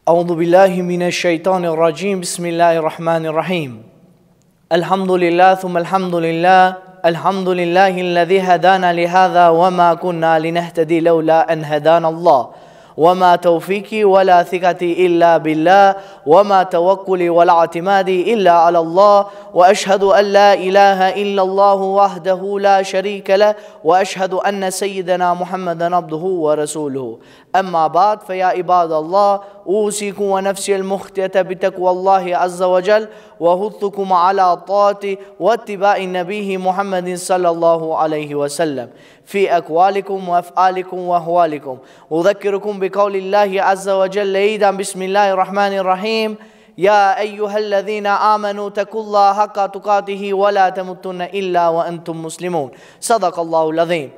أعوذ بالله من الشيطان الرجيم بسم الله الرحمن الرحيم الحمد لله ثم الحمد لله الحمد لله الذي هدانا لهذا وما كنا لنهتدي لولا أن هدانا الله وما توفيقي ولا ثقتي إلا بالله وما توكلي ولا اعتمادي إلا على الله وأشهد أن لا إله إلا الله وحده لا شريك له وأشهد أن سيدنا محمدا عبده ورسوله أما بعد فيا عباد الله أوصيكم ونفسي المخطئة بتقوى الله عز وجل وأحثكم على طاعته واتباع نبيه محمد صلى الله عليه وسلم في أقوالكم وأفعالكم وأحوالكم أذكركم بقول الله عز وجل أيضا بسم الله الرحمن الرحيم يا أيها الذين آمنوا اتقوا الله حق تقاته ولا تموتن إلا وأنتم مسلمون صدق الله العظيم.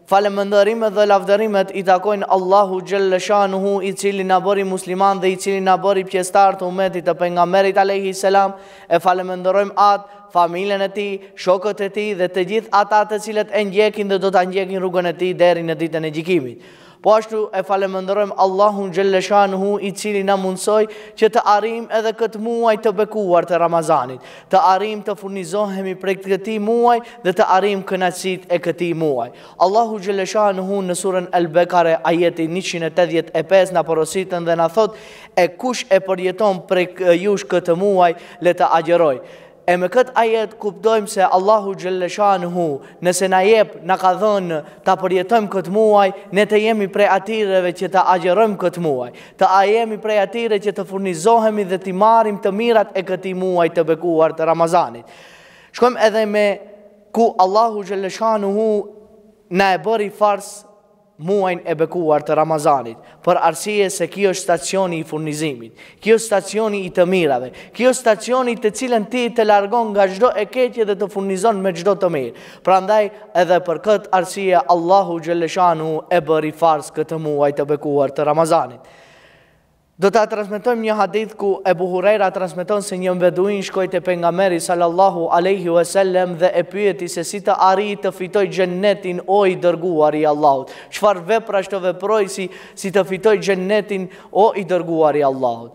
Falënderimet dhe lavdërimet I takojnë Allahu Gjelle Shanuhu, I cili na bëri musliman dhe I cili na bëri pjesëtar të ummetit të pejgamberit alayhi salam. E falënderojmë atë, familjen e tij, shokët e tij dhe të gjithë ata të cilët e ndjekin dhe do ta ndjekin rrugën e tij deri në ditën e gjykimit. Po ashtu e falënderojmë Allahun Gjelle Shanuhu, I cili na mundsoi që të arrijmë edhe këtë muaj të bekuar të Ramazanit, të arrijmë të furnizohemi prej këtij muaji dhe të arrijmë kënaqësitë e këtij muaji. Allahu Gjelle Shanuhu në surën Al-Bekare ajeti 185 na porositën dhe na thot: e kush e përjeton prej jush këtë muaj le të agjeroj. E me këtë ajet kuptojmë se Allahu Gjelle Shanuhu nëse na jep, na ka dhënë ta përjetojmë këtë muaj, ne të jemi prej atireve që të agjerojmë këtë muaj, të jemi prej atyre që të furnizohemi dhe të marrim të mirat e këtij muaji të bekuar të Ramazanit. Shkojmë edhe me ku Allahu Gjelle Shanuhu na e bëri fars muajin e bekuar të Ramazanit, për arsye se kjo është stacioni I furnizimit, kjo është stacioni I të mirave, kjo është stacioni të cilën ti të largon nga çdo e keqje dhe të furnizon me çdo të mirë. Prandaj edhe për këtë arsye Allahu Gjelle Shanuhu e bëri fars këtë muaj të bekuar të Ramazanit. Do ta transmetojmë një hadith ku Ebu Huraira transmeton se një beduin shkoi te pejgamberi sallallahu alaihi wasallam dhe e pyeti se si të arrijë të fitoj xhennetin o I dërguari I Allahut. Çfarë vepra të veproj si të fitoj xhennetin o I dërguari I Allahut.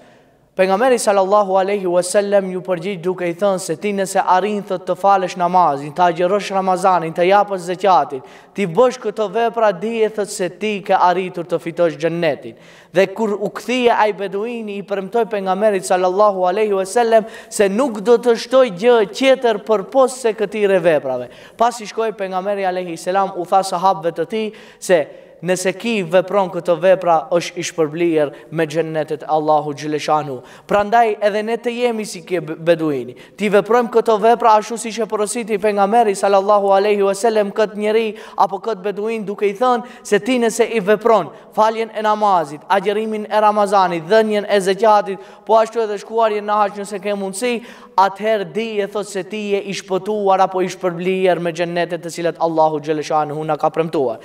Pejgamberi sallallahu alaihi wasallam ju përgjigj duke I thënë se ti nëse arrin të falësh namazin, të agjerosh Ramazanin, të japësh zakatin, ti bësh këto vepra dije thot se ti ke arritur të fitosh xhennetin. Dhe kur u kthie ai beduini I premtoi pejgamberit sallallahu alaihi wasallam se nuk do të shtoj gjë tjetër përpos se këtyre veprave. Pasi shkoi pejgamberi alaihi salam u tha sahabëve të tij se nëse ki vepron këto vepra është I shpërblier me xhennetet Allahu Gjelle Shanuhu. Prandaj edhe ne të jemi si ke beduini. Ti veprojmë këto vepra ashtu siç e porositi pejgamberi sallallahu alaihi wasallam këtë njeri apo këtë beduin duke I thënë se ti nëse I vepron faljen e namazit, agjerimin e Ramazanit, dhënien e zakatit, po ashtu edhe shkuarjen në hax nëse ke mundësi, atëherë dije thot se ti je I shpëtuar apo I shpërblier me xhennetet të cilat Allahu Gjelle Shanuhu na ka premtuar.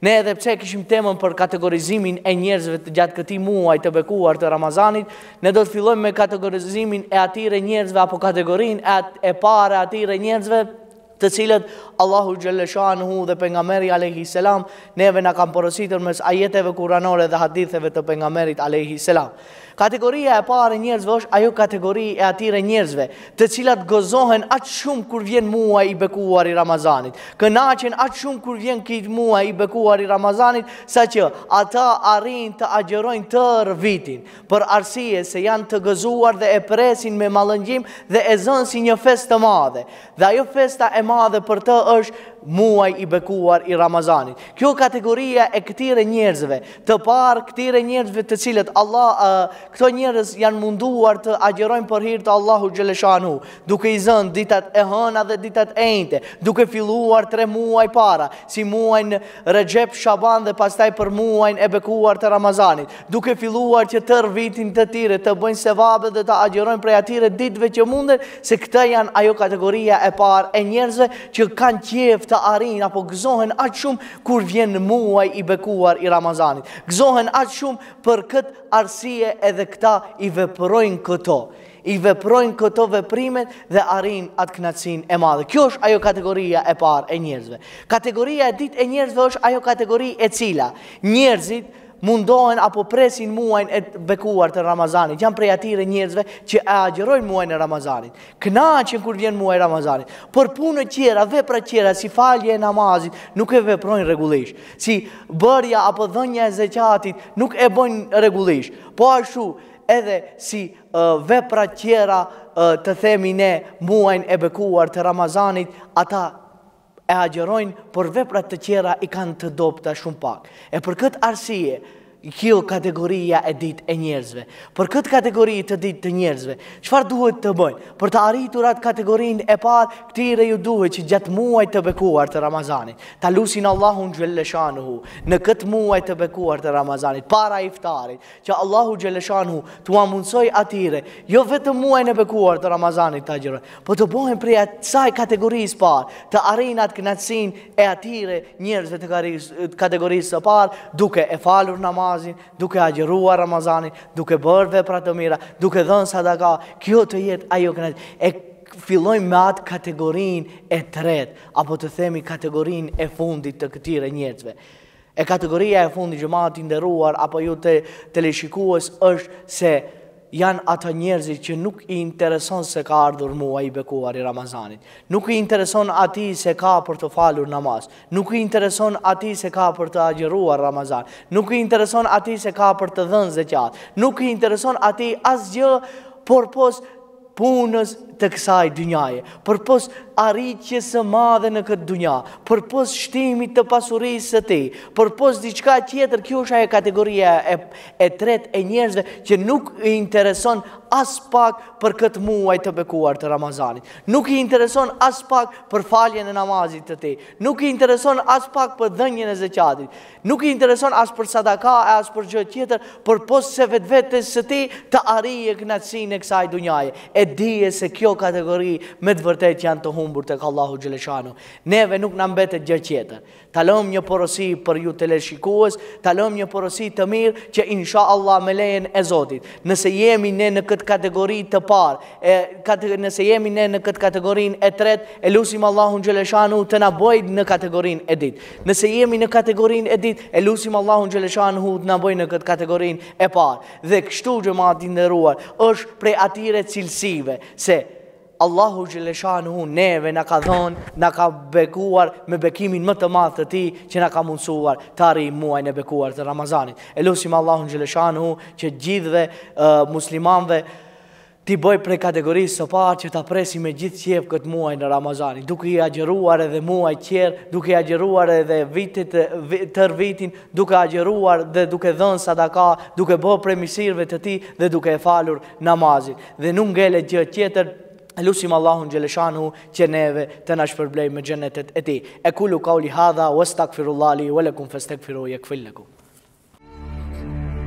Ne edhe pse kishim temën për kategorizimin e njerëzve të gjatë këtij muaji të bekuar të Ramazanit, ne do të fillojmë me kategorizimin e atyre njerëzve apo kategorinë e parë atyre njerëzve të cilët Allahu Gjelle Shanuhu dhe pejgamberi alayhi salam neve na kanë porositur mes ajeteve kuranore dhe haditheve të pejgamberit alayhi salam. Kategoria e parë e njerëzve është ajo kategori e atyre njerëzve të cilat gozohen aq shumë kur vjen muaji I bekuar I Ramazanit. Kënaqen aq shumë kur vjen ky muaj I bekuar I Ramazanit, saqë ata arrin të agjerojnë tërë vitin, për arsye se janë të gëzuar dhe e presin me mallëngjim dhe e zënë si një festë të madhe. Dhe ajo festa e madhe për të është muaj I bekuar I Ramazanit. Kjo kategoria e këtyre njerëzve, të parë këtyre njerëzve të cilët këto njerëz janë munduar të agjerojnë për hir të Allahu Gjelle Shanuhu, duke I zënë ditat e hëna dhe ditat e njëjte, duke filluar 3 muaj para, si muajin Rexhep, Shaban dhe pastaj për muajin e bekuar të Ramazanit, duke filluar që tërë vitin të tire të bëjnë sevabe dhe të agjerojnë prej atyre ditëve që munden, se këta janë ajo kategoria e parë e njerëzve që kanë qejf të arrin apo gëzohen aq shumë kur vjen muaj I bekuar I Ramazanit. Gëzohen aq shumë për këtë arsye edhe këta I veprojnë këto. I veprojnë këto veprimet dhe arrin atë kënaqësinë e madhe. Kjo është ajo kategoria e parë e njerëzve. Kategoria e dytë e njerëzve është ajo kategori e cila njerëzit mundohen apo presin muajin e bekuar të Ramazanit. Janë prej atyre njerëzve që e agjerojnë muajin e Ramazanit. Kënaqen kur vjen muaji i Ramazanit. Por punë tjera, vepra tjera si falje e namazit nuk e veprojnë rregullisht. Si bërja apo dhënia e zakatit nuk e bëjnë rregullisht. Po ashtu edhe si vepra tjera të themi ne muajin e bekuar të Ramazanit, ata e agjerojnë, por veprat të tjera i kanë të dobta shumë pak. E për këtë arsye, kjo kategoria e ditë e njerëzve. Për këtë kategori të ditë të njerëzve, çfarë duhet të bëjnë? Për të arritur atë kategorinë e parë, këtyre ju duhet që gjatë muajit të bekuar të Ramazanit, ta lusin Allahun xhelle shanuhu në këtë muaj të bekuar të Ramazanit, para iftarit, që Allahu xhelle shanuhu t'ua mundsoj atyre, jo vetëm muajin e bekuar të Ramazanit ta agjerojnë, por të bëhen prej asaj kategorisë parë, të arrijnë atë kënaqësinë e atyre njerëzve të kategorisë së parë, duke e falur namaz, duke agjeruar Ramazanin, duke bërë vepra të mira, duke dhënë sadaka. Kjo të jetë ajo kënaqësi. E fillojmë me atë kategorinë e tretë, apo të themi kategorinë e fundit të këtyre njerëzve. E kategoria e fundit, xhamati i nderuar, apo ju të teleshikues, është se janë ata njerëzit që nuk i intereson se ka ardhur muaji i bekuar i Ramazanit. Nuk i intereson atij se ka për të falur namaz. Nuk i intereson atij se ka për të agjeruar Ramazan. Nuk i intereson atij se ka për të dhënë zakat. Nuk i intereson atij asgjë, por pos punës të kësaj dynjaje, përpos arritjes së madhe në këtë dynja, përpos shtimit të pasurisë së tij, përpos diçka tjetër. Kjo është ajo kategoria e tretë e njerëzve që nuk i intereson as pak për këtë muaj të bekuar të Ramazanit. Nuk i intereson as pak për faljen e namazit të tij. Nuk i intereson as pak për dhënien e zakatit. Nuk i intereson as për sadaka, as për gjë tjetër, përpos se vetvetes së tij të arrijë kënaqësinë e kësaj dynjaje. E dije se kjo kategori me të vërtet janë të humbur tek Allahu xhelle shanu. Neve nuk na mbetet gjë tjetër. Ta lëm një porosi për ju teleshikues, ta lëm një porosi të mirë që inshallah me lejen e Zotit, nëse jemi ne në këtë kategori të parë, nëse jemi ne në këtë kategorinë e tretë, e lutim Allahun xhelle shanu të na bëjë në kategorinë e dytë. Nëse jemi në kategorinë e dytë, e lutim Allahun xhelle shanu të na bëjë në këtë kategorinë e parë. Dhe kështu xhamati i nderuar, është prej atyre cilësive se Allahu xhelle shanuhu neve na ka dhënë, na ka bekuar me bekimin më të madh të tij që na ka mundsuar të arrijmë muajin e bekuar të Ramazanit. E lutim Allahun xhelle shanuhu që gjithëve muslimanëve ti bëj prej kategorisë së parë që ta presim me gjithë qejf këtë muaj në Ramazanit, duke i agjeruar edhe muaj tjerë, duke i agjeruar edhe tër vitin, duke agjeruar dhe duke dhënë sadaka, duke bërë prej misirëve të tij dhe duke e falur namazin. Dhe nuk ngelet gjë tjetër. Lusim Allahun xhelle shanuhu që neve të na shpërblej me xhenetet e tij. Aqulu qouli hadha wastaghfirullahi wa lakum fastaghfiruhu yaghfir lakum.